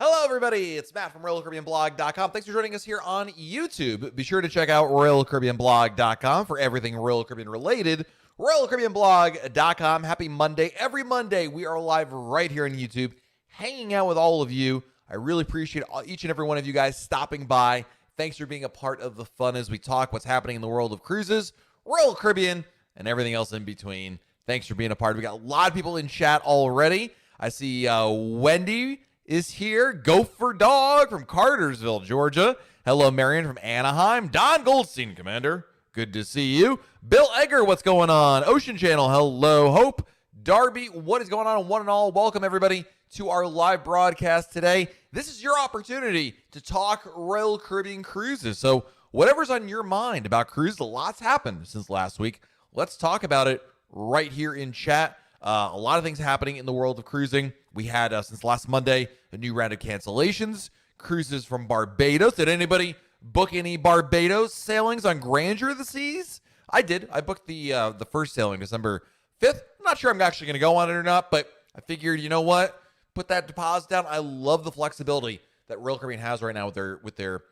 Hello, everybody. It's Matt from RoyalCaribbeanBlog.com. Thanks for joining us here on YouTube. Be sure to check out RoyalCaribbeanBlog.com for everything Royal Caribbean related. RoyalCaribbeanBlog.com. Happy Monday. Every Monday, we are live right here on YouTube, hanging out with all of you. I really appreciate each and every one of you guys stopping by. Thanks for being a part of the fun as we talk what's happening in the world of cruises, Royal Caribbean, and everything else in between. Thanks for being a part. We got a lot of people in chat already. I see Wendy is here. Gopher Dog from Cartersville, Georgia. Hello, Marion from Anaheim. Don Goldstein, Commander. Good to see you. Bill Egger, what's going on? Ocean Channel, hello. Hope. Darby, what is going on? One and all, welcome everybody to our live broadcast today. This is your opportunity to talk Royal Caribbean cruises. So whatever's on your mind about cruises, a lot's happened since last week. Let's talk about it right here in chat. A lot of things happening in the world of cruising. We had, since last Monday, a new round of cancellations, cruises from Barbados. Did anybody book any Barbados sailings on Grandeur of the Seas? I did. I booked the first sailing December 5th. I'm not sure I'm actually going to go on it or not, but I figured, you know what? Put that deposit down. I love the flexibility that Royal Caribbean has right now with their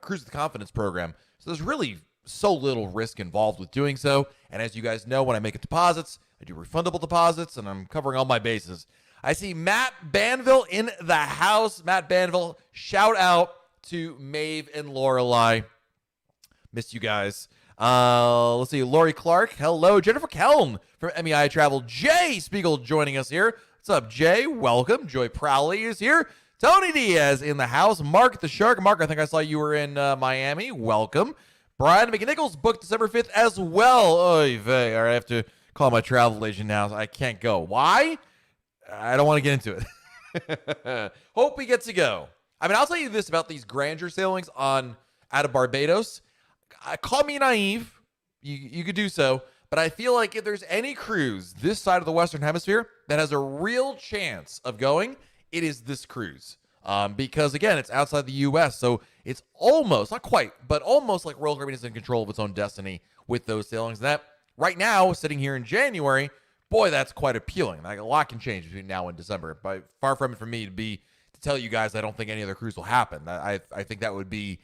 Cruise with Confidence program. So there's really so little risk involved with doing so. And as you guys know, when I make deposits, I do refundable deposits, and I'm covering all my bases. I see Matt Banville in the house. Matt Banville, shout out to Maeve and Lorelei. Missed you guys. Let's see. Lori Clark, hello. Jennifer Kelm from MEI Travel. Jay Spiegel joining us here. What's up, Jay? Welcome. Joy Prowley is here. Tony Diaz in the house. Mark the Shark. Mark, I think I saw you were in Miami. Welcome. Brian McNichols booked December 5th as well. Oy vey. All right, I have to call my travel agent now. I can't go. Why? I don't want to get into it. Hope he gets to go. I mean, I'll tell you this about these Grandeur sailings out of Barbados. Call me naive. You could do so. But I feel like if there's any cruise this side of the Western Hemisphere that has a real chance of going, it is this cruise. Because, again, it's outside the U.S., so it's almost, not quite, but almost like Royal Caribbean is in control of its own destiny with those sailings. And that, right now, sitting here in January, boy, that's quite appealing. Like, a lot can change between now and December. But far from it for me to tell you guys I don't think any other cruise will happen. I think that would be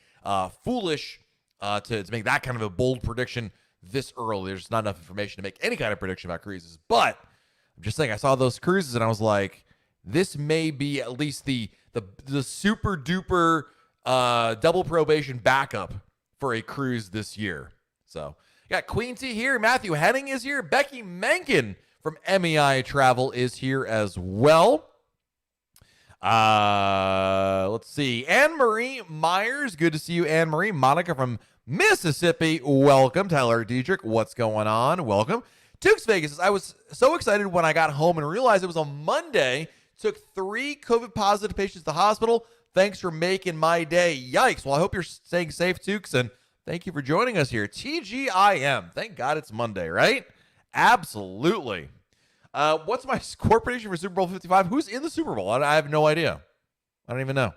foolish to make that kind of a bold prediction this early. There's not enough information to make any kind of prediction about cruises. But I'm just saying, I saw those cruises and I was like, this may be at least the super duper double probation backup for a cruise this year. So got Queen T here. Matthew Henning is here. Becky Menken from MEI Travel is here as well. Let's see. Anne-Marie Myers. Good to see you, Anne-Marie. Monica from Mississippi. Welcome. Tyler Diedrich. What's going on? Welcome. Tukes Vegas. I was so excited when I got home and realized it was a Monday. Took 3 COVID positive patients to the hospital. Thanks for making my day. Yikes. Well, I hope you're staying safe, Tukes, and thank you for joining us here. TGIM. Thank God it's Monday, right? Absolutely. What's my score prediction for Super Bowl 55? Who's in the Super Bowl? I have no idea. I don't even know.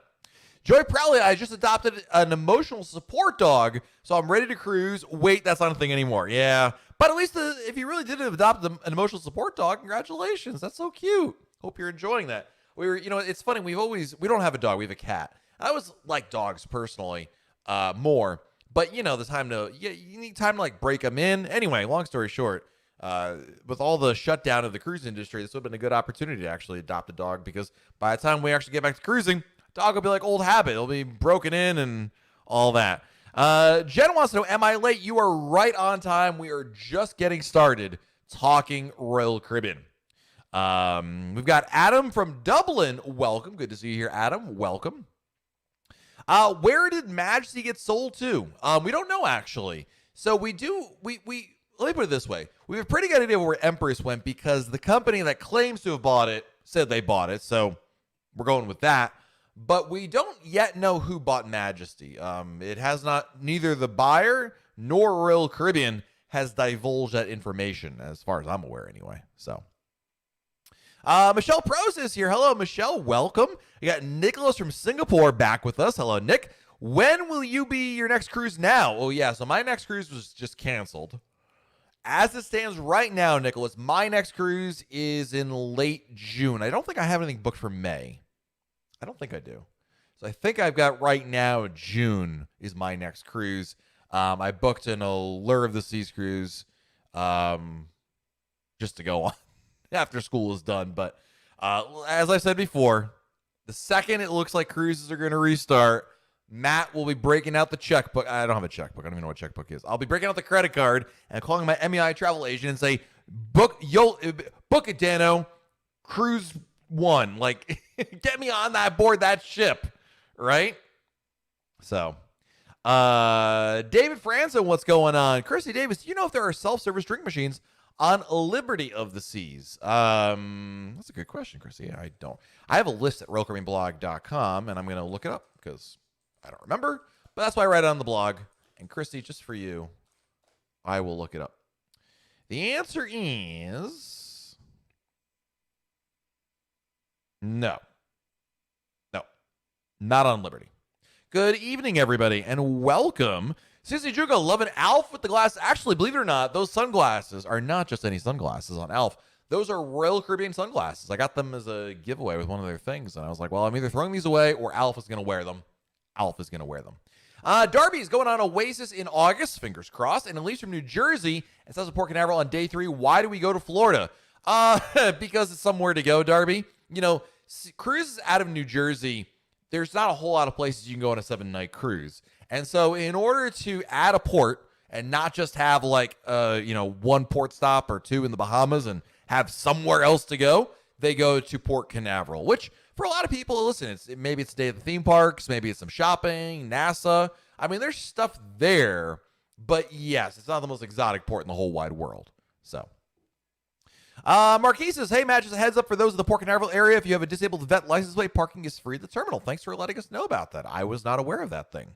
Joy Prowley, I just adopted an emotional support dog, so I'm ready to cruise. Wait, that's not a thing anymore. Yeah. But at least if you really did adopt an emotional support dog, congratulations. That's so cute. Hope you're enjoying that. It's funny. We don't have a dog. We have a cat. I always like dogs personally more. But, you need time to like break them in. Anyway, long story short, with all the shutdown of the cruise industry, this would have been a good opportunity to actually adopt a dog, because by the time we actually get back to cruising, dog will be like old habit. It'll be broken in and all that. Jen wants to know, am I late? You are right on time. We are just getting started talking Royal Caribbean. We've got Adam from Dublin. Welcome. Good to see you here, Adam. Welcome. Where did Majesty get sold to? We don't know, actually. So let me put it this way. We have a pretty good idea where Empress went, because the company that claims to have bought it said they bought it. So we're going with that. But we don't yet know who bought Majesty. It has not, neither the buyer nor Royal Caribbean has divulged that information, as far as I'm aware anyway. So Michelle Prose is here. Hello, Michelle. Welcome. We got Nicholas from Singapore back with us. Hello, Nick. When will you be your next cruise now? Oh, yeah. So my next cruise was just canceled. As it stands right now, Nicholas, my next cruise is in late June. I don't think I have anything booked for May. I don't think I do. So I think I've got right now June is my next cruise. I booked an Allure of the Seas cruise just to go on after school is done. But as I said before, the second it looks like cruises are going to restart, Matt will be breaking out the checkbook. I don't have a checkbook. I don't even know what checkbook is. I'll be breaking out the credit card and calling my MEI travel agent and say, book it, Dano. Cruise 1. Like, get me on that board, that ship. Right? So, David Franson, what's going on? Chrissy Davis, do you know if there are self-service drink machines on Liberty of the Seas? That's a good question, Chrissy. I don't. I have a list at royalcaribbeanblog.com, and I'm going to look it up because I don't remember, but that's why I write it on the blog. And Christy, just for you, I will look it up. The answer is no. No, not on Liberty. Good evening, everybody, and welcome. Sissy Juga, loving Alf with the glass. Actually, believe it or not, those sunglasses are not just any sunglasses on Alf. Those are Royal Caribbean sunglasses. I got them as a giveaway with one of their things, and I was like, well, I'm either throwing these away or Alf is going to wear them. Alf is going to wear them. Darby's going on Oasis in August, fingers crossed, and it leaves from New Jersey and says Port Canaveral on day 3. Why do we go to Florida? Because it's somewhere to go, Darby. You know, cruises out of New Jersey, there's not a whole lot of places you can go on a 7-night cruise. And so in order to add a port and not just have like, one port stop or 2 in the Bahamas and have somewhere else to go, they go to Port Canaveral, which for a lot of people, listen, maybe it's a day at the theme parks, maybe it's some shopping, NASA. I mean, there's stuff there, but yes, it's not the most exotic port in the whole wide world. So, Marquis says, hey, Matt, just a heads up for those in the Port Canaveral area. If you have a disabled vet license plate, parking is free at the terminal. Thanks for letting us know about that. I was not aware of that thing.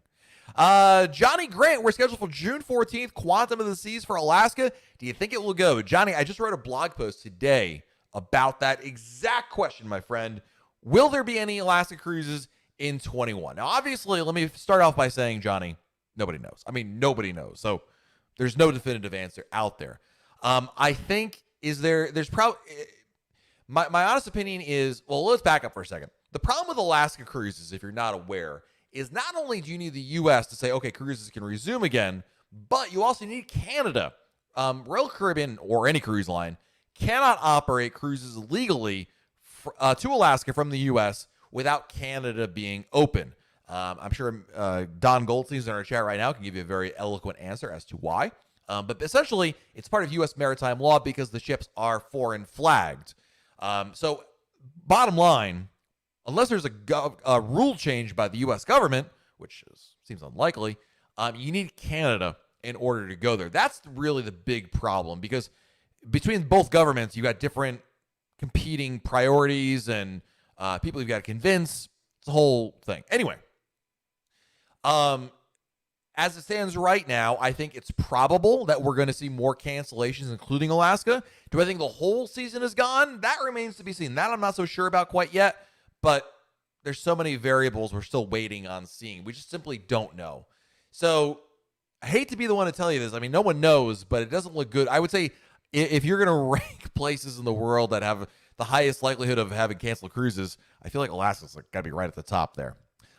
Johnny Grant, we're scheduled for June 14th, Quantum of the Seas for Alaska. Do you think it will go? Johnny, I just wrote a blog post today about that exact question, my friend. Will there be any Alaska cruises in 21? Now, obviously, let me start off by saying, Johnny, nobody knows. I mean, nobody knows. So there's no definitive answer out there. I think there's probably, my honest opinion is, well, let's back up for a second. The problem with Alaska cruises, if you're not aware, is not only do you need the U.S. to say, okay, cruises can resume again, but you also need Canada. Royal Caribbean or any cruise line cannot operate cruises legally to Alaska from the U.S. without Canada being open. I'm sure Don Goldstein's in our chat right now can give you a very eloquent answer as to why. But essentially, it's part of U.S. maritime law because the ships are foreign flagged. So bottom line, unless there's a rule change by the U.S. government, which seems unlikely, you need Canada in order to go there. That's really the big problem because between both governments, you got different competing priorities and people you've got to convince. It's a whole thing. Anyway, as it stands right now, I think it's probable that we're going to see more cancellations, including Alaska. Do I think the whole season is gone? That remains to be seen. That I'm not so sure about quite yet, but there's so many variables we're still waiting on seeing. We just simply don't know. So I hate to be the one to tell you this. I mean, no one knows, but it doesn't look good. I would say if you're going to rank places in the world that have the highest likelihood of having canceled cruises, I feel like Alaska's got to be right at the top there.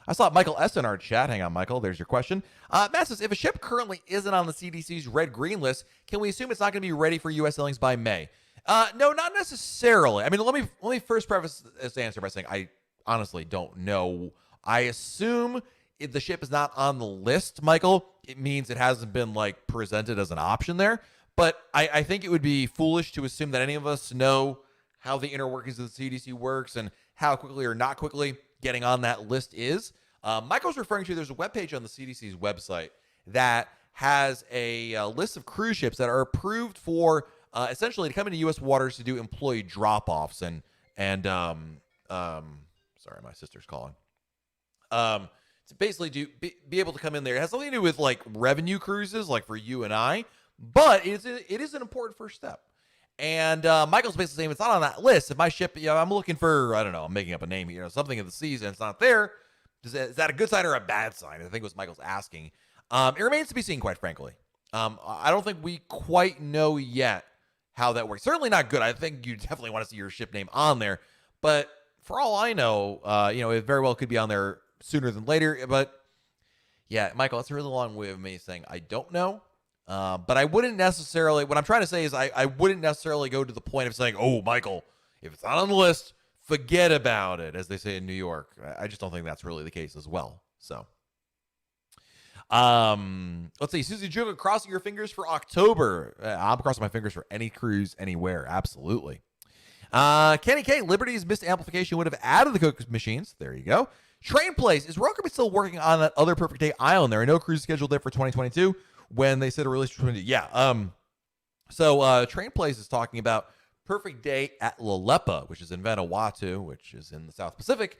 I saw Michael S. in our chat. Hang on, Michael. There's your question. Matt says, if a ship currently isn't on the CDC's red-green list, can we assume it's not going to be ready for U.S. sailings by May? No, not necessarily. I mean, let me first preface this answer by saying I honestly don't know. I assume if the ship is not on the list, Michael, it means it hasn't been like presented as an option there. But I think it would be foolish to assume that any of us know how the inner workings of the CDC works and how quickly or not quickly getting on that list is. Michael's referring to, there's a webpage on the CDC's website that has a list of cruise ships that are approved for essentially to come into U.S. waters to do employee drop-offs and sorry, my sister's calling. To basically be able to come in there. It has something to do with like revenue cruises, like for you and I, but it is an important first step. And Michael's basically saying it's not on that list. If my ship, I'm looking for, I don't know, I'm making up a name here, something in the seas and it's not there, is that a good sign or a bad sign? I think was Michael's asking. It remains to be seen, quite frankly. I don't think we quite know yet how that works. Certainly not good. I think you definitely want to see your ship name on there. But for all I know, it very well could be on there sooner than later. But yeah, Michael, that's a really long way of me saying I don't know. But I wouldn't necessarily, what I'm trying to say is I wouldn't necessarily go to the point of saying, oh, Michael, if it's not on the list, forget about it, as they say in New York. I just don't think that's really the case as well. So, let's see. Susie Juga, crossing your fingers for October. I'm crossing my fingers for any cruise anywhere. Absolutely. Kenny K, Liberty's missed amplification would have added the Coke machines. There you go. Train Place, is Royal Caribbean still working on that other Perfect Day Island? There are no cruises scheduled there for 2022 when they said a release for 2022. Yeah. So Train Place is talking about Perfect Day at Lalepa, which is in Vanuatu, which is in the South Pacific.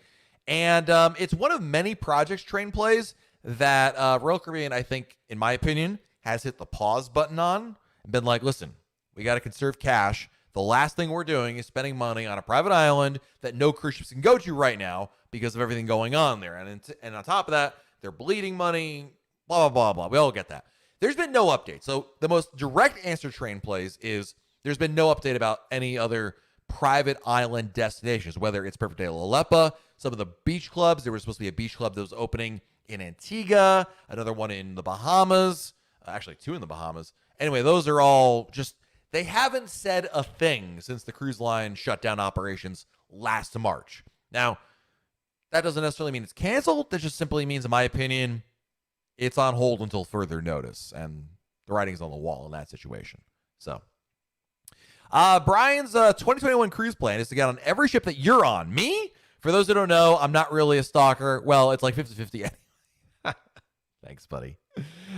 And it's one of many projects, Train Plays, that Royal Caribbean, I think, in my opinion, has hit the pause button on and been like, listen, we got to conserve cash. The last thing we're doing is spending money on a private island that no cruise ships can go to right now because of everything going on there. And on top of that, they're bleeding money, blah, blah, blah, blah. We all get that. There's been no update. So the most direct answer Train Plays is there's been no update about any other private island destinations, whether it's Perfect Day Lalepa, some of the beach clubs. There was supposed to be a beach club that was opening in Antigua, another one in the Bahamas, actually 2 in the Bahamas. Anyway, those are all just, they haven't said a thing since the cruise line shut down operations last March. Now, that doesn't necessarily mean it's canceled. That just simply means, in my opinion, it's on hold until further notice, and the writing's on the wall in that situation. So, Brian's 2021 cruise plan is to get on every ship that you're on. Me? For those who don't know, I'm not really a stalker. Well, it's like 50-50 anyway. Thanks, buddy.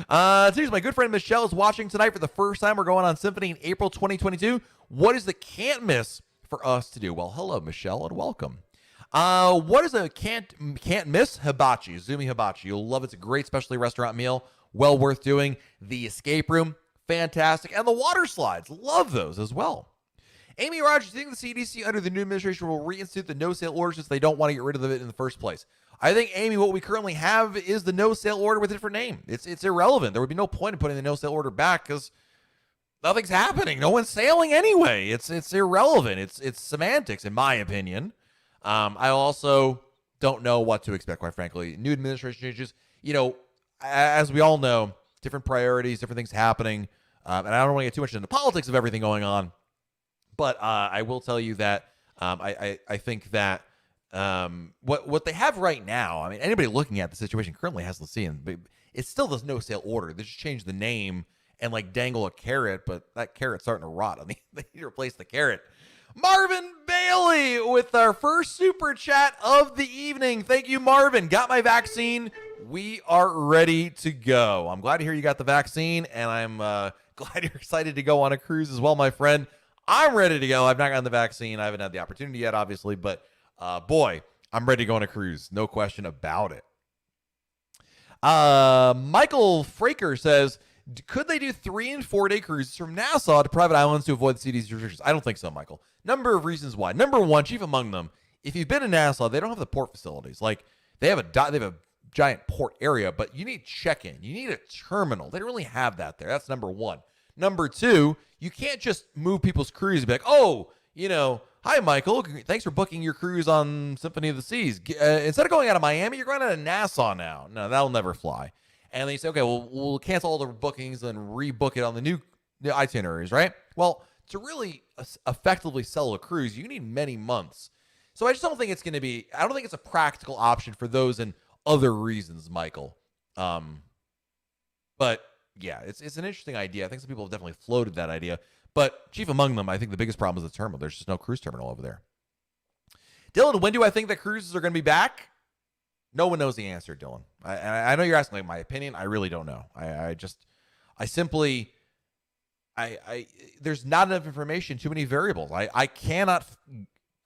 Seriously, my good friend Michelle is watching tonight for the first time. We're going on Symphony in April 2022. What is the can't miss for us to do? Well, hello, Michelle, and welcome. What is a can't miss? Hibachi, Zumi Hibachi. You'll love it. It's a great specialty restaurant meal. Well worth doing. The escape room, fantastic. And the water slides, love those as well. Amy Rogers, do you think the CDC under the new administration will reinstitute the no-sale order since they don't want to get rid of it in the first place? I think, Amy, what we currently have is the no-sale order with a different name. It's irrelevant. There would be no point in putting the no-sale order back because nothing's happening. No one's sailing anyway. It's irrelevant. It's semantics, in my opinion. I also don't know what to expect, quite frankly. New administration changes, as we all know, different priorities, different things happening. And I don't want to get too much into politics of everything going on. But I will tell you that I think that what they have right now, I mean, anybody looking at the situation currently has to see, but it still does no sale order. They just change the name and like dangle a carrot, but that carrot's starting to rot. I mean, they need to replace the carrot. Marvin Bailey with our first super chat of the evening. Thank you, Marvin. Got my vaccine. We are ready to go. I'm glad to hear you got the vaccine, and I'm glad you're excited to go on a cruise as well, my friend. I'm ready to go. I've not gotten the vaccine. I haven't had the opportunity yet, obviously, but boy, I'm ready to go on a cruise. No question about it. Michael Fraker says, could they do 3 and 4 day cruises from Nassau to private islands to avoid the CDC restrictions? I don't think so, Michael. Number of reasons why. Number one, chief among them, if you've been in Nassau, they don't have the port facilities. Like they have a giant port area, but you need check-in. You need a terminal. They don't really have that there. That's number one. Number two, you can't just move people's cruise and be like, oh, hi, Michael. Thanks for booking your cruise on Symphony of the Seas. Instead of going out of Miami, you're going out of Nassau now. No, that'll never fly. And then you say, okay, well, we'll cancel all the bookings and rebook it on the new itineraries, right? Well, to really effectively sell a cruise, you need many months. So I just don't think it's going to be, I don't think it's a practical option for those and other reasons, Michael. But yeah, it's an interesting idea. I think some people have definitely floated that idea. But chief among them, I think the biggest problem is the terminal. There's just no cruise terminal over there. Dylan, when do I think that cruises are going to be back? No one knows the answer, Dylan. I know you're asking like my opinion. I really don't know. There's not enough information, too many variables. I cannot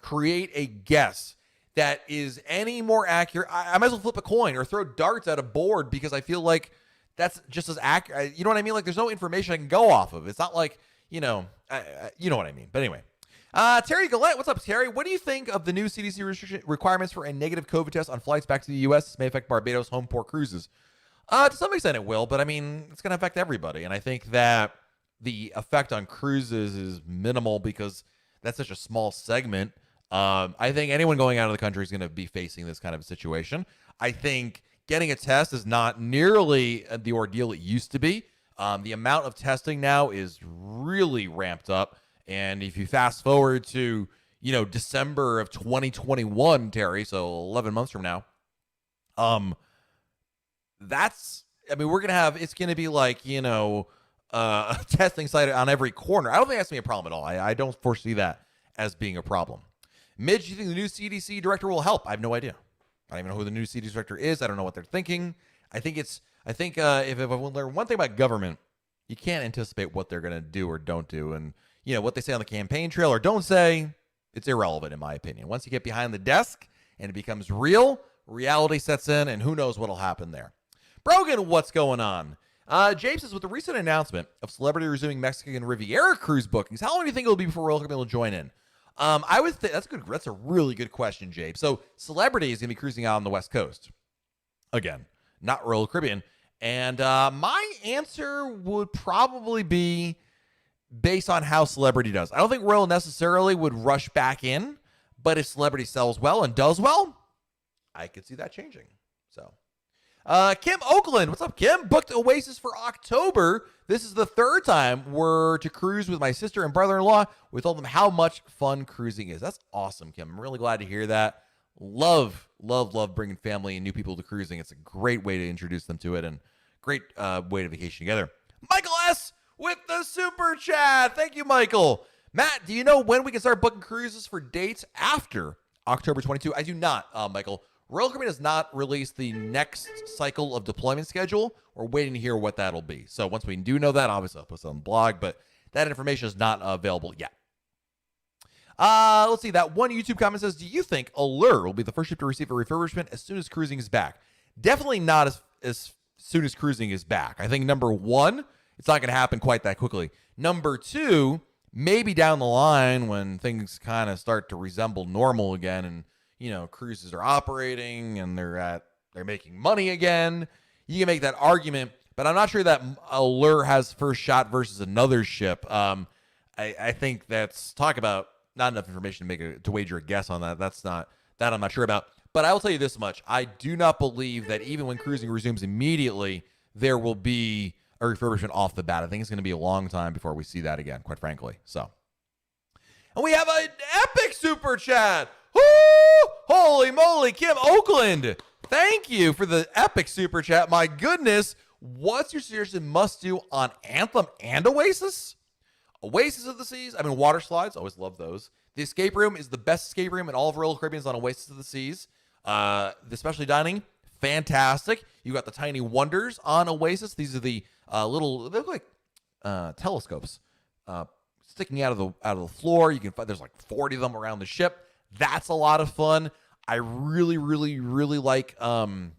create a guess that is any more accurate. I might as well flip a coin or throw darts at a board because I feel like that's just as accurate. You know what I mean? Like there's no information I can go off of. It's not like, you know what I mean. But anyway, Terry Gillette, what's up, Terry? What do you think of the new CDC requirements for a negative COVID test on flights back to the U.S.? This may affect Barbados home port cruises. To some extent it will, but I mean, it's going to affect everybody. And I think that the effect on cruises is minimal because that's such a small segment I think anyone going out of the country is going to be facing this kind of situation. I think getting a test is not nearly the ordeal it used to be. The amount of testing now is really ramped up. And if you fast forward to, December of 2021, Terry, so 11 months from now, it's going to be like, a testing site on every corner. I don't think that's going to be a problem at all. I don't foresee that as being a problem. Midge, do you think the new CDC director will help? I have no idea. I don't even know who the new CDC director is. I don't know what they're thinking. I think if I learn one thing about government, you can't anticipate what they're going to do or don't do. And, what they say on the campaign trail or don't say, it's irrelevant in my opinion. Once you get behind the desk and it becomes real, reality sets in, and who knows what'll happen there. Brogan, what's going on? James says, with the recent announcement of Celebrity resuming Mexican Riviera cruise bookings, how long do you think it'll be before Royal Caribbean will join in? I would think that's good. That's a really good question, James. So Celebrity is going to be cruising out on the West Coast. Again, not Royal Caribbean. And my answer would probably be based on how Celebrity does. I don't think Royal necessarily would rush back in, but if Celebrity sells well and does well, I could see that changing. So, Kim Oakland, what's up, Kim? Booked Oasis for October. This is the third time we're to cruise with my sister and brother-in-law. We told them how much fun cruising is. That's awesome, Kim. I'm really glad to hear that. Love bringing family and new people to cruising. It's a great way to introduce them to it and great way to vacation together. Michael S. with the super chat. Thank you, Michael. Matt, do you know when we can start booking cruises for dates after October 22? I do not, Michael. Royal Caribbean has not released the next cycle of deployment schedule. We're waiting to hear what that'll be. So once we do know that, obviously I'll post it on the blog, but that information is not available yet. Let's see. That one YouTube comment says, do you think Allure will be the first ship to receive a refurbishment as soon as cruising is back? Definitely not as soon as cruising is back. I think number one, it's not going to happen quite that quickly. Number two, maybe down the line when things kind of start to resemble normal again and, cruises are operating and they're making money again, you can make that argument, but I'm not sure that Allure has first shot versus another ship. I think that's talk about not enough information to wager a guess on that. That I'm not sure about. But I will tell you this much. I do not believe that even when cruising resumes immediately, there will be a refurbishment off the bat. I think it's going to be a long time before we see that again, quite frankly. So, and we have an epic super chat. Woo! Holy moly, Kim Oakland. Thank you for the epic super chat. My goodness. What's your suggestion must do on Anthem and Oasis? Oasis of the Seas. I mean, water slides. Always love those. The escape room is the best escape room in all of Royal Caribbean on Oasis of the Seas. The specialty dining, fantastic. You got the tiny wonders on Oasis. These are the little, they look like telescopes sticking out of the floor. You can find there's like 40 of them around the ship. That's a lot of fun. I really, really, really like the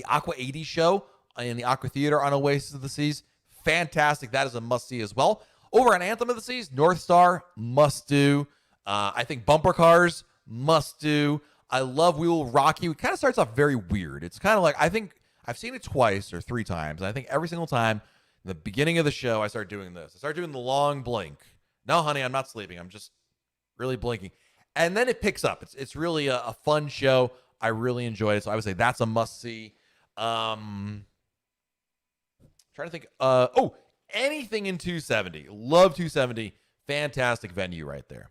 Aqua 80 show in the Aqua Theater on Oasis of the Seas. Fantastic. That is a must-see as well. Over on Anthem of the Seas, North Star, must-do. I think Bumper Cars, must-do. I love We Will Rock You. It kind of starts off very weird. It's kind of like, I think I've seen it twice or three times. And I think every single time, in the beginning of the show, I start doing this. I start doing the long blink. No, honey, I'm not sleeping. I'm just really blinking. And then it picks up. It's really a fun show. I really enjoyed it. So I would say that's a must-see. Trying to think. Anything in 270. Love 270. Fantastic venue right there.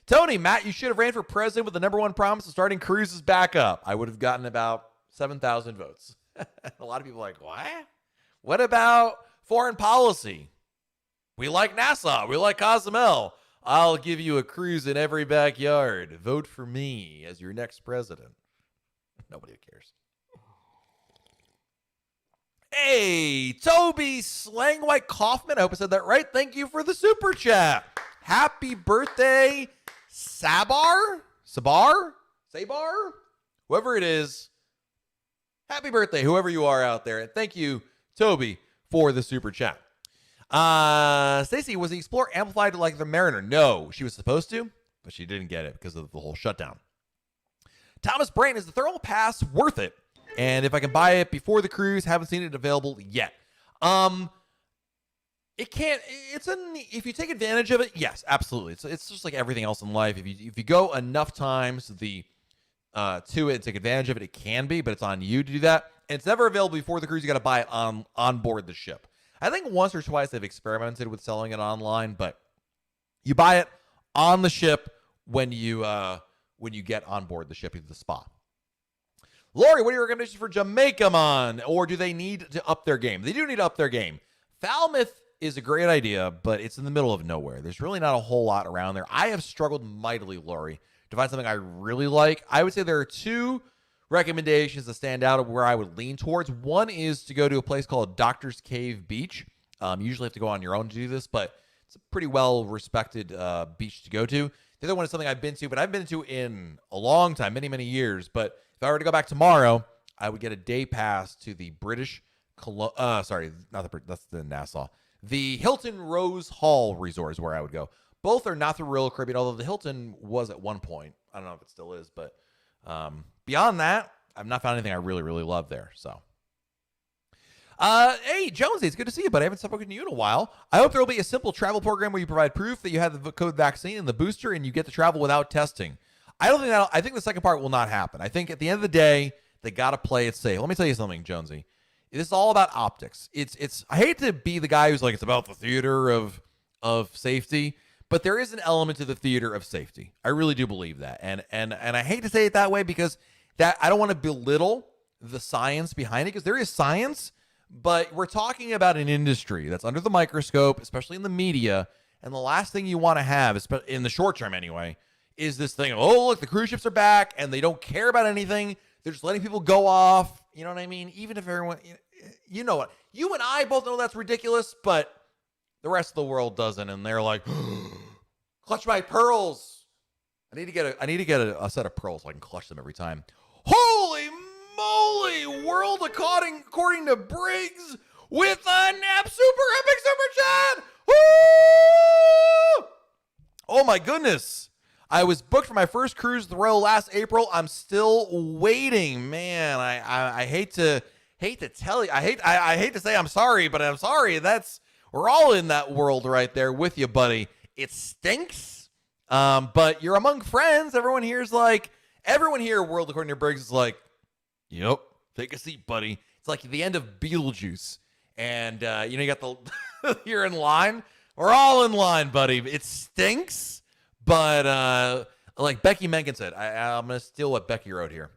Tony, Matt, you should have ran for president with the number one promise of starting cruises back up. I would have gotten about 7,000 votes. A lot of people are like, what? What about foreign policy? We like NASA. We like Cozumel. I'll give you a cruise in every backyard. Vote for me as your next president. Nobody cares. Hey, Toby Slang White Kaufman. I hope I said that right. Thank you for the super chat. Happy birthday, Sabar? Whoever it is. Happy birthday, whoever you are out there. And thank you, Toby, for the super chat. Stacy, was the Explorer amplified like the Mariner? No, she was supposed to, but she didn't get it because of the whole shutdown. Thomas Brain, is the thermal pass worth it? And if I can buy it before the cruise, haven't seen it available yet. It can't. If you take advantage of it, yes, absolutely. It's just like everything else in life. If you go enough times to it and take advantage of it, it can be, but it's on you to do that. And it's never available before the cruise. You got to buy it on board the ship. I think once or twice they've experimented with selling it online, but you buy it on the ship when you get on board the ship to the spa. Lori, what are your recommendations for Jamaica, man? Or do they need to up their game? They do need to up their game. Falmouth is a great idea, but it's in the middle of nowhere. There's really not a whole lot around there. I have struggled mightily, Lori, to find something I really like. I would say there are two recommendations that stand out of where I would lean towards. One is to go to a place called Doctor's Cave Beach. You usually have to go on your own to do this, but it's a pretty well-respected beach to go to. The other one is something I've been to, but I've been to in a long time, many, many years. But if I were to go back tomorrow, I would get a day pass to the British that's the Nassau. The Hilton Rose Hall Resort is where I would go. Both are not the Royal Caribbean, although the Hilton was at one point. I don't know if it still is, but beyond that, I've not found anything I really, really love there. So, hey, Jonesy, it's good to see you, but I haven't spoken to you in a while. I hope there will be a simple travel program where you provide proof that you have the COVID vaccine and the booster, and you get to travel without testing. I think the second part will not happen. I think at the end of the day, they got to play it safe. Let me tell you something, Jonesy. This is all about optics. I hate to be the guy who's like, it's about the theater of safety, but there is an element to the theater of safety. I really do believe that. And I hate to say it that way because I don't want to belittle the science behind it, because there is science, but we're talking about an industry that's under the microscope, especially in the media. And the last thing you want to have, in the short term anyway, is this thing, oh, look, the cruise ships are back and they don't care about anything. They're just letting people go off. You know what I mean? Even if everyone, you know what? You and I both know that's ridiculous, but the rest of the world doesn't. And they're like, clutch my pearls. I need to get a set of pearls so I can clutch them every time. Holy moly! World according to Briggs with a nap super epic super chat. Woo! Oh my goodness. I was booked for my first cruise the Royal last April. I'm still waiting, man. I hate to tell you. I hate to say I'm sorry, but I'm sorry. We're all in that world right there with you, buddy. It stinks, but you're among friends. Everyone here, World according to Briggs, is like, yep, take a seat, buddy. It's like the end of Beetlejuice, and you got you're in line. We're all in line, buddy. It stinks. But like Becky Mencken said, I'm going to steal what Becky wrote here.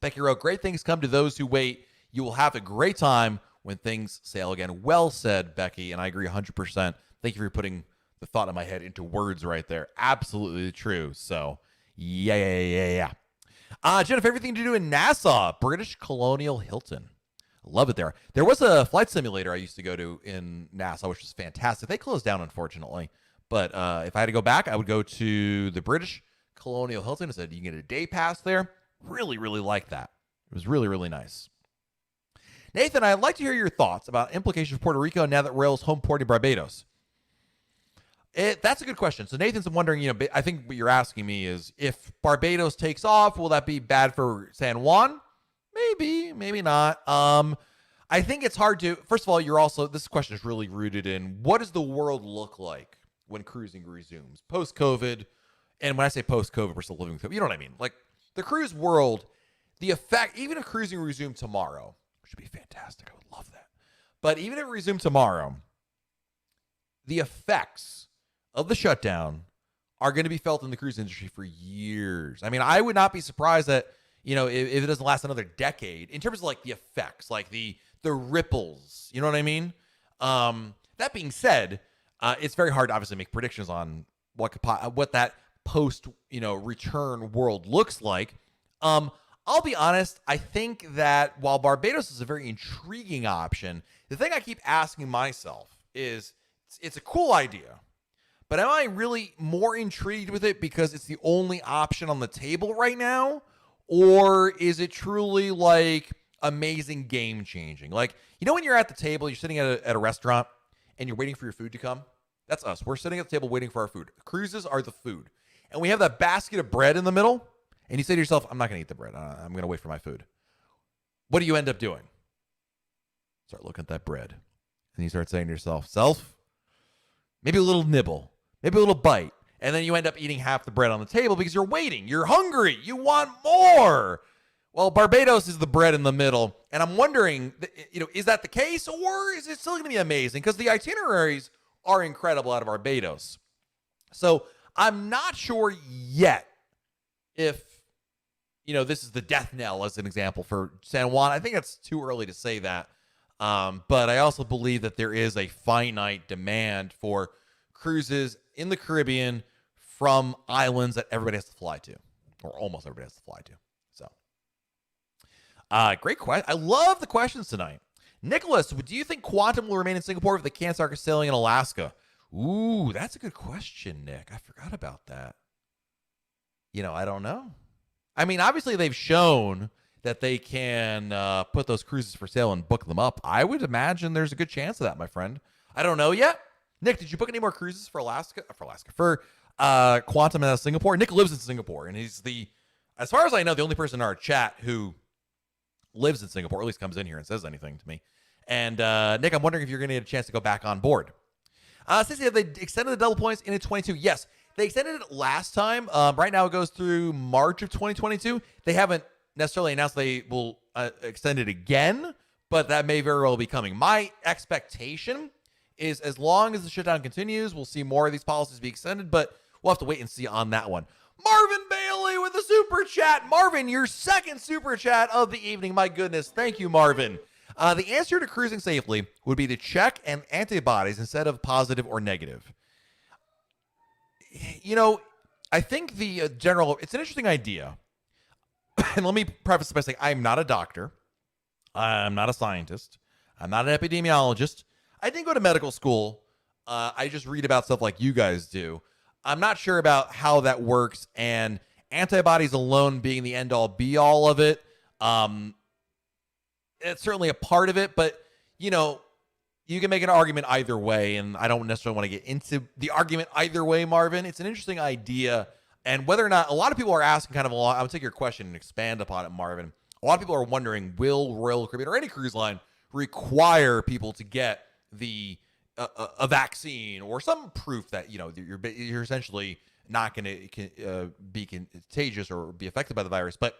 Becky wrote, great things come to those who wait. You will have a great time when things sail again. Well said, Becky, and I agree 100%. Thank you for putting the thought in my head into words right there. Absolutely true. So, yeah. Jennifer, everything to do in Nassau, British Colonial Hilton. Love it there. There was a flight simulator I used to go to in Nassau, which was fantastic. They closed down, unfortunately. But if I had to go back, I would go to the British Colonial Hilton. I said, you can get a day pass there. Really, really like that. It was really, really nice. Nathan, I'd like to hear your thoughts about implications for Puerto Rico now that Royal's home port in Barbados. That's a good question. So Nathan's wondering, I think what you're asking me is, if Barbados takes off, will that be bad for San Juan? Maybe, maybe not. I think it's hard to, first of all, this question is really rooted in, what does the world look like when cruising resumes post-COVID? And when I say post-COVID, we're still living with COVID. You know what I mean? Like the cruise world, the effect, even if cruising resumed tomorrow, which would be fantastic. I would love that. But even if it resumed tomorrow, the effects of the shutdown are going to be felt in the cruise industry for years. I mean, I would not be surprised that, if it doesn't last another decade, in terms of like the effects, like the ripples, you know what I mean? That being said, it's very hard to obviously make predictions on what that post, return world looks like. I'll be honest. I think that while Barbados is a very intriguing option, the thing I keep asking myself is, it's a cool idea, but am I really more intrigued with it because it's the only option on the table right now? Or is it truly like amazing, game changing? Like, when you're at the table, you're sitting at a restaurant and you're waiting for your food to come. That's us. We're sitting at the table waiting for our food. Cruises are the food. And we have that basket of bread in the middle. And you say to yourself, I'm not going to eat the bread. I'm going to wait for my food. What do you end up doing? Start looking at that bread. And you start saying to yourself, self, maybe a little nibble, maybe a little bite, and then you end up eating half the bread on the table because you're waiting. You're hungry. You want more. Well, Barbados is the bread in the middle, and I'm wondering, is that the case, or is it still going to be amazing? Because the itineraries are incredible out of Barbados. So I'm not sure yet if, this is the death knell as an example for San Juan. I think it's too early to say that. But I also believe that there is a finite demand for cruises in the Caribbean from islands that everybody has to fly to, or almost everybody has to fly to. So, great question. I love the questions tonight. Nicholas, do you think Quantum will remain in Singapore if they can't start sailing in Alaska? Ooh, that's a good question, Nick. I forgot about that. I don't know. I mean, obviously they've shown that they can put those cruises for sale and book them up. I would imagine there's a good chance of that, my friend. I don't know yet. Nick, did you book any more cruises for Quantum out of Singapore? Nick lives in Singapore, and he's as far as I know, the only person in our chat who lives in Singapore, or at least comes in here and says anything to me. And Nick, I'm wondering if you're going to get a chance to go back on board. Since they extended the double points into 22, yes, they extended it last time. Right now it goes through March of 2022. They haven't necessarily announced they will extend it again, but that may very well be coming. My expectation is as long as the shutdown continues, we'll see more of these policies be extended, but we'll have to wait and see on that one. Marvin Bailey with the super chat. Marvin, your second super chat of the evening. My goodness. Thank you, Marvin. The answer to cruising safely would be to check and antibodies instead of positive or negative. I think the general, it's an interesting idea. And let me preface this by saying I'm not a doctor. I'm not a scientist. I'm not an epidemiologist. I didn't go to medical school. I just read about stuff like you guys do. I'm not sure about how that works, and antibodies alone being the end-all, be-all of it. It's certainly a part of it, but, you can make an argument either way, and I don't necessarily want to get into the argument either way, Marvin. It's an interesting idea, and whether or not, a lot of people are asking kind of a lot, I'll take your question and expand upon it, Marvin. A lot of people are wondering, will Royal Caribbean or any cruise line require people to get the a vaccine or some proof that you're essentially not going to be contagious or be affected by the virus? But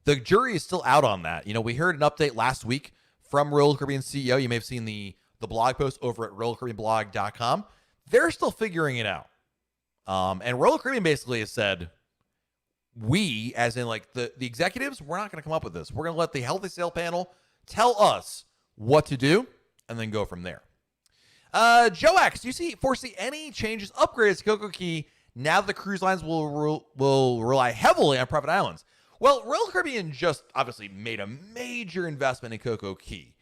the jury is still out on that. We heard an update last week from Royal Caribbean CEO. You may have seen the blog post over at RoyalCaribbeanBlog.com. They're still figuring it out. And Royal Caribbean basically has said, we, as in like the executives, we're not going to come up with this. We're going to let the Healthy Sail panel tell us what to do and then go from there. Joe X, do you foresee any changes, upgrades to Coco Key now that the cruise lines will rely heavily on private islands? Well, Royal Caribbean just obviously made a major investment in Coco Key.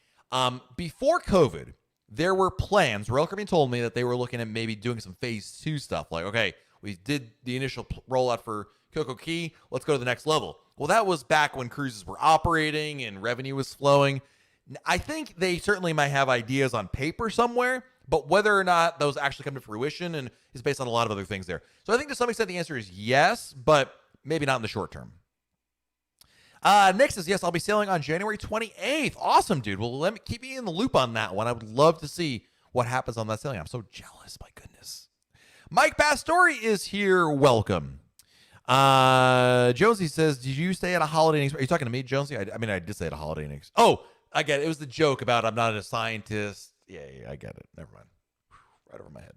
Before COVID, there were plans. Royal Caribbean told me that they were looking at maybe doing some phase 2 stuff. Like, okay, we did the initial rollout for Coco Key. Let's go to the next level. Well, that was back when cruises were operating and revenue was flowing. I think they certainly might have ideas on paper somewhere, but whether or not those actually come to fruition and is based on a lot of other things there. So I think to some extent the answer is yes, but maybe not in the short term. Nick says, yes, I'll be sailing on January 28th. Awesome, dude. Well, keep me in the loop on that one. I would love to see what happens on that sailing. I'm so jealous. My goodness. Mike Pastore is here. Welcome. Jonesy says, did you stay at a Holiday Inn? Are you talking to me, Jonesy? I did stay at a Holiday Inn. Oh, I get it. It was the joke about I'm not a scientist. Yeah, I get it. Never mind. Right over my head.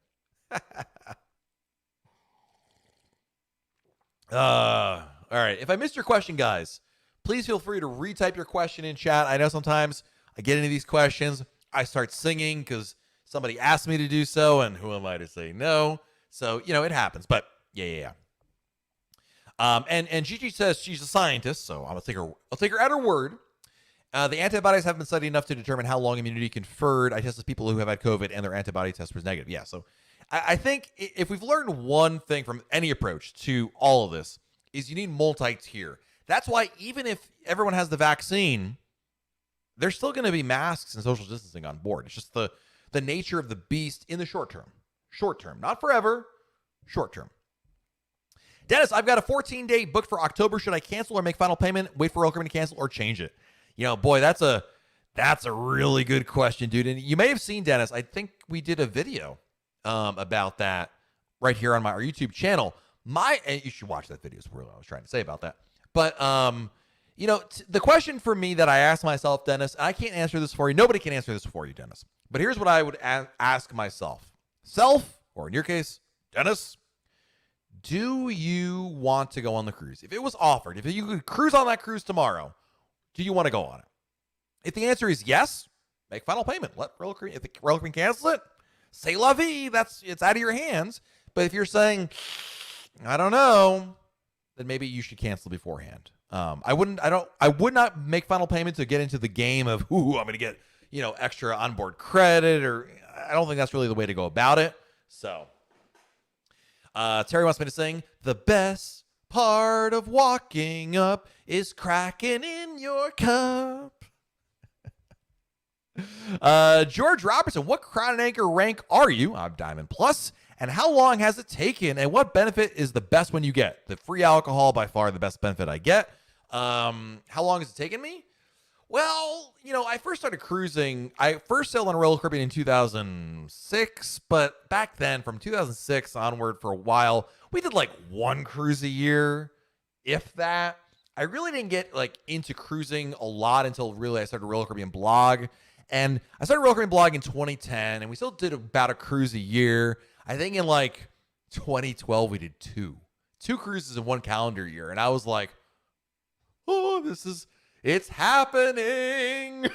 All right. If I missed your question, guys, please feel free to retype your question in chat. I know sometimes I get into these questions, I start singing because somebody asked me to do so, and who am I to say no? So, it happens. But yeah. And Gigi says she's a scientist, so I'll take her at her word. The antibodies have been studied enough to determine how long immunity conferred. I tested people who have had COVID, and their antibody test was negative. Yeah, so I think if we've learned one thing from any approach to all of this, is you need multi-tier. That's why even if everyone has the vaccine, there's still going to be masks and social distancing on board. It's just the nature of the beast in the short term. Short term, not forever, short term. Dennis, I've got a 14-day booked for October. Should I cancel or make final payment, wait for Royal Caribbean to cancel, or change it? Boy, that's a really good question, dude. And you may have seen, Dennis, I think we did a video about that right here on our YouTube channel. And you should watch that video is what I was trying to say about that. But, the question for me that I asked myself, Dennis, I can't answer this for you. Nobody can answer this for you, Dennis. But here's what I would ask myself. Or in your case, Dennis, do you want to go on the cruise? If it was offered, if you could cruise on that cruise tomorrow, do you want to go on it? If the answer is yes, make final payment. Let Royal Caribbean, if the Royal Caribbean cancels it, say la vie. It's out of your hands. But if you're saying, I don't know, then maybe you should cancel beforehand. I would not make final payment to get into the game of, I'm going to get, extra onboard credit, or I don't think that's really the way to go about it. So, Terry wants me to sing, the best part of walking up is cracking in your cup. George Robertson, what Crown and Anchor rank are you? I'm Diamond Plus. And how long has it taken? And what benefit is the best one you get? The free alcohol, by far the best benefit I get. How long has it taken me? Well, I first started cruising. I first sailed on Royal Caribbean in 2006, but back then, from 2006 onward for a while, we did like one cruise a year, if that. I really didn't get into cruising a lot until really I started Royal Caribbean Blog. And I started Royal Caribbean Blog in 2010, and we still did about a cruise a year. I think in 2012, we did two cruises in one calendar year. And I was like, it's happening.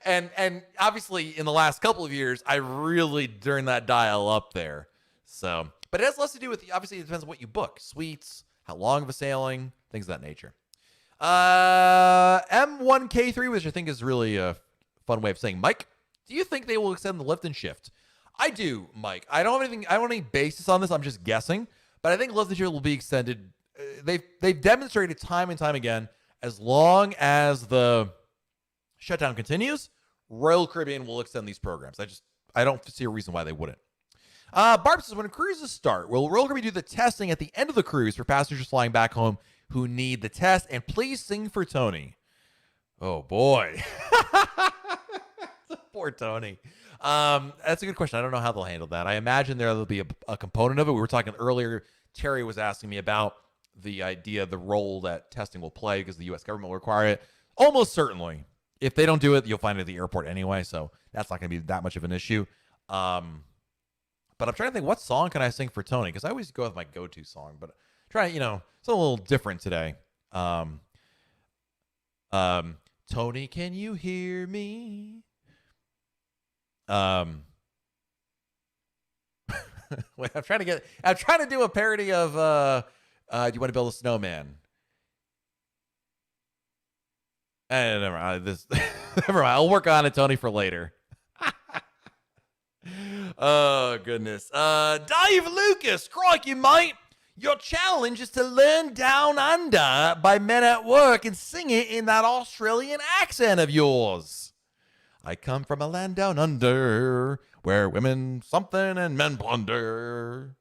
and obviously in the last couple of years, I really turned that dial up there. So, but it has less to do with, obviously it depends on what you book. Suites, how long of a sailing, things of that nature. M1K3, which I think is really a fun way of saying, Mike, do you think they will extend the lift and shift? I do, Mike. I don't have any basis on this. I'm just guessing, but I think lift and shift will be extended. They've demonstrated time and time again, as long as the shutdown continues, Royal Caribbean will extend these programs. I don't see a reason why they wouldn't. Barb says, when cruises start, will Royal Caribbean do the testing at the end of the cruise for passengers flying back home who need the test? And please sing for Tony. Oh, boy. Poor Tony. That's a good question. I don't know how they'll handle that. I imagine there will be a component of it. We were talking earlier. Terry was asking me about the idea, the role that testing will play because the U.S. government will require it. Almost certainly. If they don't do it, you'll find it at the airport anyway, so that's not going to be that much of an issue. But I'm trying to think, what song can I sing for Tony? Because I always go with my go-to song, but it's a little different today. Tony, can you hear me? Wait, I'm trying to do a parody of do you want to build a snowman? Never mind. Never mind. I'll work on it, Tony, for later. Oh, goodness. Dave Lucas, crikey, mate. Your challenge is to learn Down Under by Men at Work and sing it in that Australian accent of yours. I come from a land down under where women something and men plunder.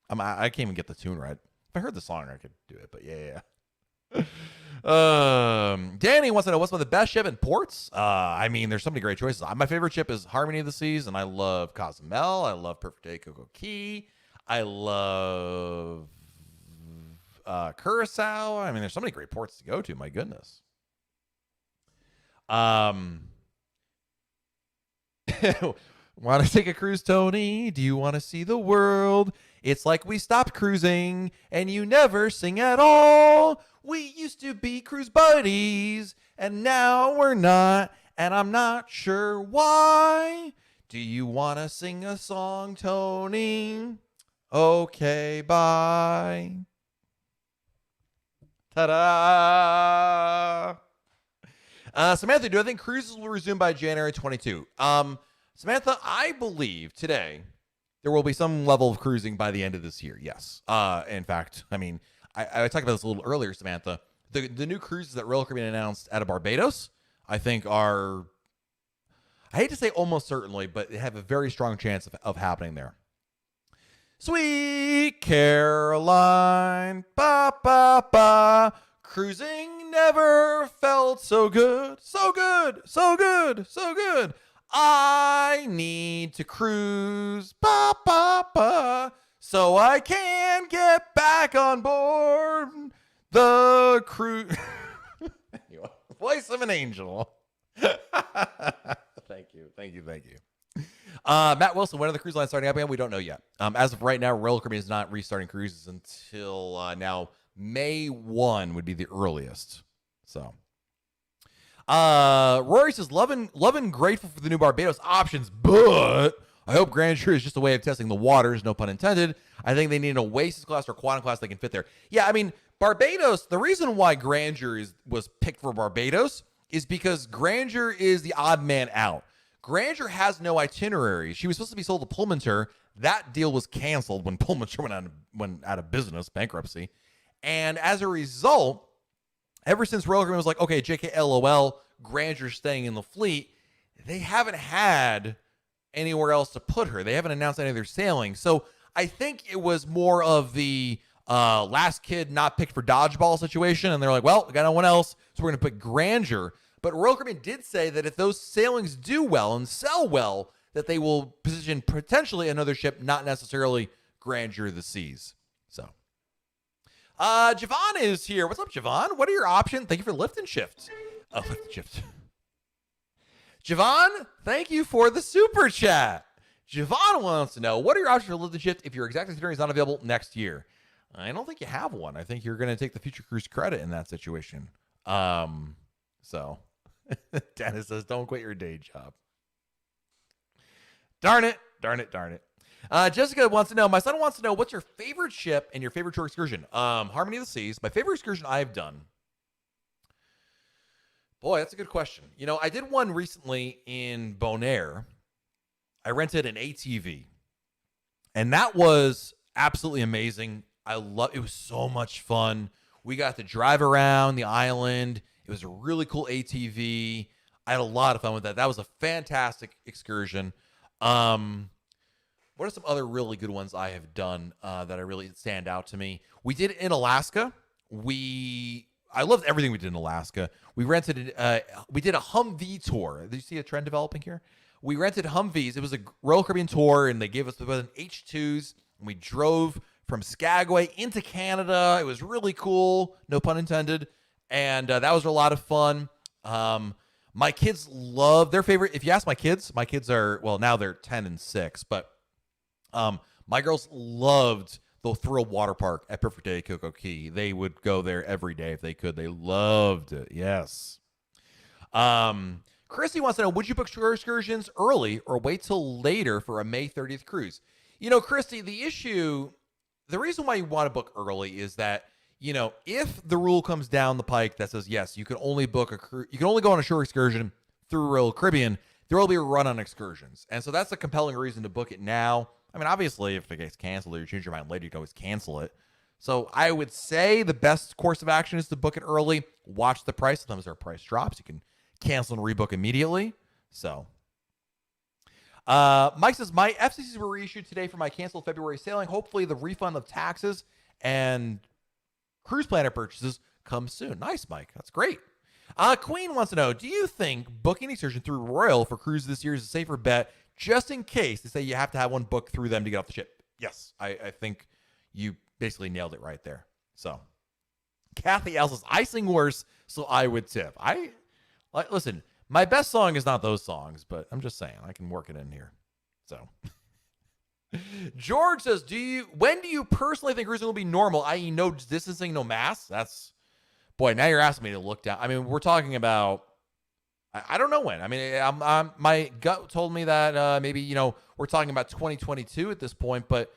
I can't even get the tune right. If I heard the song, I could do it, but yeah. Danny wants to know, what's one of the best ship in ports? There's so many great choices. My favorite ship is Harmony of the Seas, and I love Cozumel. I love Perfect Day Coco Key. I love Curacao. There's so many great ports to go to. My goodness. Want to take a cruise, Tony? Do you want to see the world? It's like we stopped cruising and you never sing at all. We used to be cruise buddies and now we're not, and I'm not sure why. Do you want to sing a song, Tony? Okay, bye. Ta-da! Samantha, do I think cruises will resume by January 22? Samantha, I believe today there will be some level of cruising by the end of this year. Yes. In fact, I talked about this a little earlier, Samantha. The new cruises that Royal Caribbean announced out of Barbados, I think are, I hate to say almost certainly, but they have a very strong chance of happening there. Sweet Caroline, ba ba ba. Cruising never felt so good, so good, so good, so good. I need to cruise, ba, ba, ba, so I can get back on board the cruise. Anyway, voice of an angel. Thank you. Matt Wilson, when are the cruise lines starting up again? We don't know yet. As of right now, Royal Caribbean is not restarting cruises until now. May 1 would be the earliest. So, Rory says, loving, grateful for the new Barbados options, but I hope Grandeur is just a way of testing the waters, no pun intended. I think they need an Oasis class or Quantum class that can fit there. Yeah, I mean, Barbados, the reason why Grandeur was picked for Barbados is because Grandeur is the odd man out. Grandeur has no itinerary. She was supposed to be sold to Pullmantur. That deal was canceled when Pullmantur went out of business, bankruptcy. And as a result, ever since Royal Caribbean was like, okay, JK LOL, Granger's staying in the fleet, they haven't had anywhere else to put her. They haven't announced any of their sailing. So I think it was more of the last kid not picked for dodgeball situation. And they're like, well, we got no one else, so we're going to put Grandeur. But Royal Caribbean did say that if those sailings do well and sell well, that they will position potentially another ship, not necessarily Grandeur of the Seas. So, Javon is here. What's up, Javon? What are your options? Thank you for lift and shift. Oh, lift and shift. Javon, thank you for the super chat. Javon wants to know, what are your options for lift and shift if your exact itinerary is not available next year? I don't think you have one. I think you're going to take the future cruise credit in that situation. So Dennis says, don't quit your day job. Darn it. Jessica wants to know, my son wants to know, what's your favorite ship and your favorite tour excursion? Harmony of the Seas. My favorite excursion I've done. Boy, that's a good question. You know, I did one recently in Bonaire. I rented an ATV, and that was absolutely amazing. It was so much fun. We got to drive around the island. It was a really cool ATV. I had a lot of fun with that. That was a fantastic excursion. What are some other really good ones I have done that I really stand out to me? We did it in Alaska. I loved everything we did in Alaska. We did a Humvee tour. Did you see a trend developing here? We rented Humvees. It was a Royal Caribbean tour, and they gave us the H2s, and we drove from Skagway into Canada. It was really cool, no pun intended, and that was a lot of fun. My kids love their favorite. If you ask my kids are, well, now they're 10 and 6, but my girls loved the Thrill Water Park at Perfect Day Coco Key. They would go there every day if they could. They loved it. Yes. Christy wants to know, would you book tour excursions early or wait till later for a May 30th cruise? You know, Christy, the reason why you want to book early is that, you know, if the rule comes down the pike that says, yes, you can only book you can only go on a shore excursion through Royal Caribbean, there will be a run on excursions. And so that's a compelling reason to book it now. I mean, obviously, if it gets canceled or you change your mind later, you can always cancel it. So I would say the best course of action is to book it early. Watch the price. Sometimes their price drops. You can cancel and rebook immediately. So Mike says, my FCCs were reissued today for my canceled February sailing. Hopefully the refund of taxes and cruise planner purchases come soon. Nice, Mike. That's great. Queen wants to know, do you think booking excursion through Royal for cruise this year is a safer bet, just in case they say you have to have one booked through them to get off the ship? Yes, I think you basically nailed it right there. So Kathy L says, I sing worse, so I would tip. Listen, my best song is not those songs, but I'm just saying I can work it in here. So George says, when do you personally think cruising will be normal, i.e. no distancing, no masks? Boy, now you're asking me to look down. I mean, we're talking about, I don't know when. I mean, my gut told me that maybe, you know, we're talking about 2022 at this point, but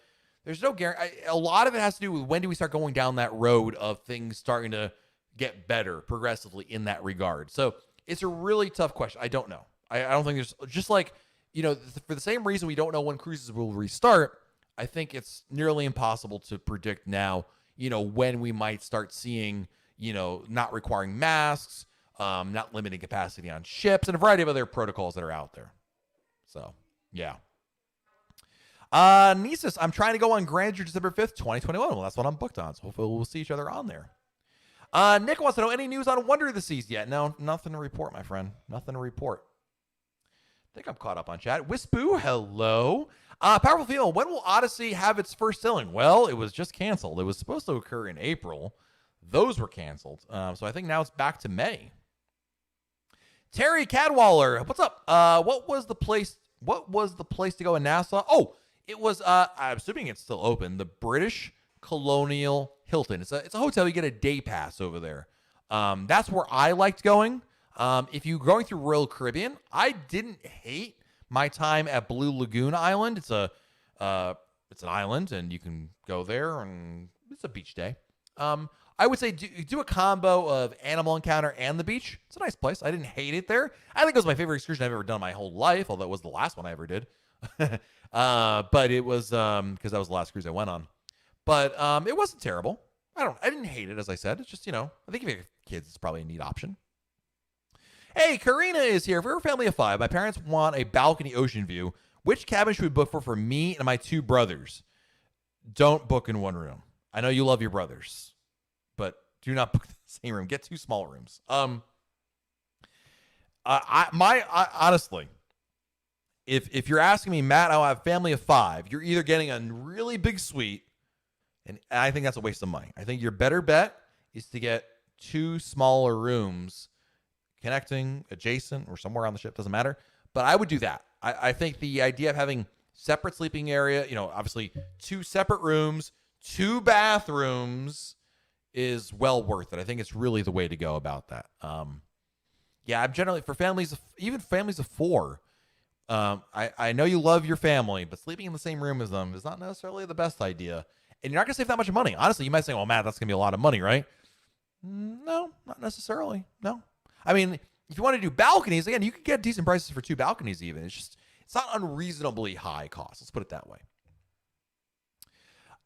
there's no guarantee. A lot of it has to do with when do we start going down that road of things starting to get better progressively in that regard. So it's a really tough question. I don't know. I don't think there's, just like, you know, for the same reason we don't know when cruises will restart, I think it's nearly impossible to predict now, you know, when we might start seeing, you know, not requiring masks, not limiting capacity on ships, and a variety of other protocols that are out there. So, yeah. Nisus, I'm trying to go on Grandeur December 5th, 2021. Well, that's what I'm booked on, so hopefully we'll see each other on there. Nick wants to know, any news on Wonder of the Seas yet? No, nothing to report, my friend. Nothing to report. think I'm caught up on chat. Wispoo, hello. Powerful Female, when will Odyssey have its first selling? Well, it was just canceled. It was supposed to occur in April. Those were canceled. So I think now it's back to May. Terry Cadwaller, what's up? What was the place to go in Nassau? Oh, it was, I'm assuming it's still open, the British Colonial Hilton. It's a hotel. You get a day pass over there. That's where I liked going. If you're going through Royal Caribbean, I didn't hate my time at Blue Lagoon Island. It's an island, and you can go there, and it's a beach day. I would say do a combo of Animal Encounter and the beach. It's a nice place. I didn't hate it there. I think it was my favorite excursion I've ever done my whole life, although it was the last one I ever did. But it was because that was the last cruise I went on. But it wasn't terrible. I didn't hate it, as I said. It's just, I think if you have kids, it's probably a neat option. Hey, Karina is here. If we're a family of 5, my parents want a balcony ocean view. Which cabin should we book for me and my 2 brothers? Don't book in one room. I know you love your brothers, but do not book the same room. Get 2 small rooms. Honestly, if you're asking me, Matt, I have a family of 5. You're either getting a really big suite, and I think that's a waste of money. I think your better bet is to get 2 smaller rooms connecting, adjacent, or somewhere on the ship, doesn't matter. But I would do that. I think the idea of having separate sleeping area, obviously 2 separate rooms, 2 bathrooms is well worth it. I think it's really the way to go about that. Yeah, I'm generally, for families, even families of 4, I know you love your family, but sleeping in the same room as them is not necessarily the best idea. And you're not going to save that much money. Honestly, you might say, well, Matt, that's going to be a lot of money, right? No, not necessarily. No. I mean, if you want to do balconies, again, you can get decent prices for 2 balconies even. It's not unreasonably high cost. Let's put it that way.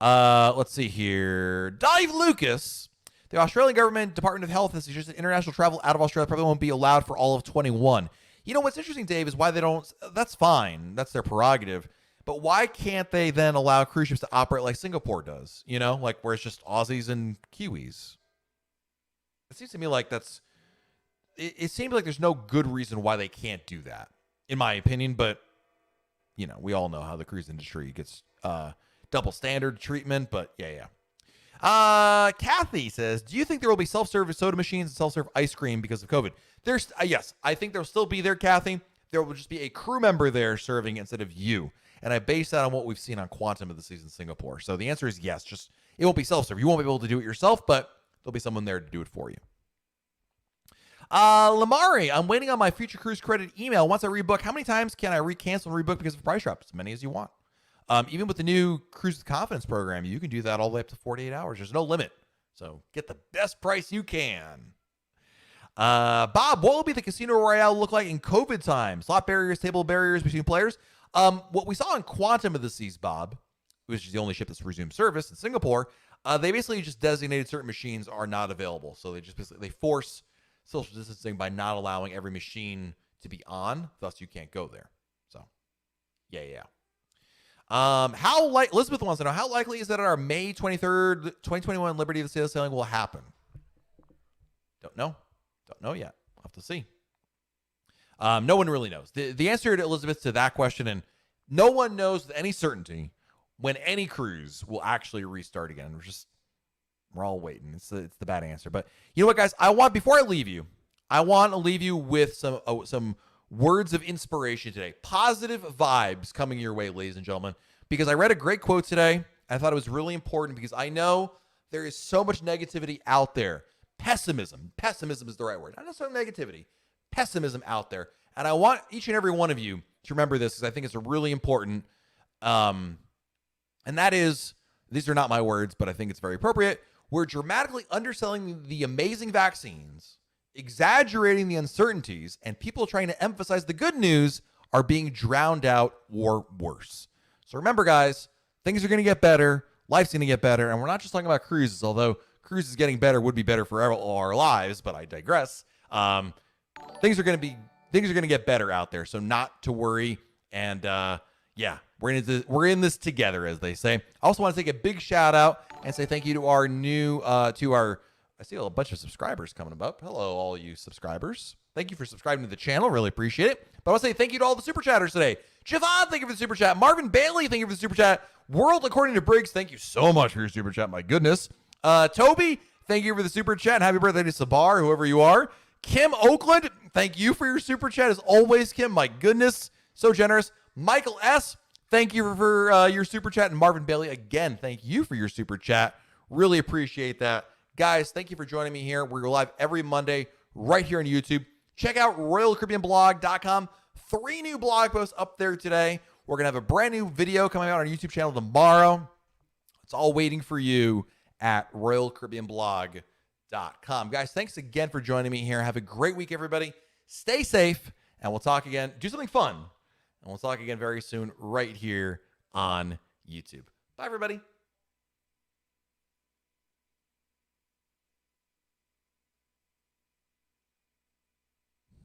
Let's see here. Dave Lucas. The Australian government Department of Health has suggested international travel out of Australia probably won't be allowed for all of 21. What's interesting, Dave, is why they don't. That's fine. That's their prerogative. But why can't they then allow cruise ships to operate like Singapore does? Like where it's just Aussies and Kiwis. It seems to me like that's. It seems like there's no good reason why they can't do that, in my opinion. But we all know how the cruise industry gets double standard treatment. But yeah. Kathy says, do you think there will be self-serve soda machines and self-serve ice cream because of COVID? There's yes, I think there'll still be there, Kathy. There will just be a crew member there serving instead of you. And I base that on what we've seen on Quantum of the Seas in Singapore. So the answer is yes. Just it won't be self-serve. You won't be able to do it yourself, but there'll be someone there to do it for you. Lamari, I'm waiting on my future cruise credit email. Once I rebook, how many times can I recancel and rebook because of price drops? As many as you want. Even with the new Cruise with Confidence program, you can do that all the way up to 48 hours. There's no limit. So get the best price you can. Bob, what will be the Casino Royale look like in COVID time? Slot barriers, table barriers between players. What we saw in Quantum of the Seas, Bob, which is the only ship that's resumed service in Singapore, they basically just designated certain machines are not available. So they force social distancing by not allowing every machine to be on. Thus, you can't go there. So, yeah. Elizabeth wants to know, how likely is that our May 23rd, 2021 Liberty of the Sail sailing will happen? Don't know yet. We'll have to see. No one really knows. The answer to Elizabeth to that question, and no one knows with any certainty when any cruise will actually restart again. We're all waiting. It's the bad answer. But you know what, guys? Before I leave you, I want to leave you with some words of inspiration today. Positive vibes coming your way, ladies and gentlemen, because I read a great quote today. I thought it was really important because I know there is so much negativity out there. Pessimism is the right word. Not necessarily negativity. Pessimism out there. And I want each and every one of you to remember this because I think it's a really important. And that is, these are not my words, but I think it's very appropriate. We're dramatically underselling the amazing vaccines, exaggerating the uncertainties, and people trying to emphasize the good news are being drowned out or worse. So remember, guys, things are going to get better. Life's going to get better. And we're not just talking about cruises, although cruises getting better would be better for all our lives, but I digress. Things are going to get better out there. So not to worry. And yeah, we're in this together, as they say. I also want to take a big shout out and say thank you to our new, to our I see a bunch of subscribers coming up. Hello, all you subscribers. Thank you for subscribing to the channel. Really appreciate it. But I want to say thank you to all the super chatters today. Javon, thank you for the super chat. Marvin Bailey, thank you for the super chat. World According to Briggs, thank you so much for your super chat. My goodness. Toby, thank you for the super chat. And happy birthday to Sabar, whoever you are. Kim Oakland, thank you for your super chat as always, Kim. My goodness, so generous. Michael S., thank you for your super chat. And Marvin Bailey, again, thank you for your super chat. Really appreciate that. Guys, thank you for joining me here. We're live every Monday right here on YouTube. Check out RoyalCaribbeanBlog.com. 3 new blog posts up there today. We're going to have a brand new video coming out on our YouTube channel tomorrow. It's all waiting for you at RoyalCaribbeanBlog.com. Guys, thanks again for joining me here. Have a great week, everybody. Stay safe, and we'll talk again. Do something fun, and we'll talk again very soon right here on YouTube. Bye, everybody.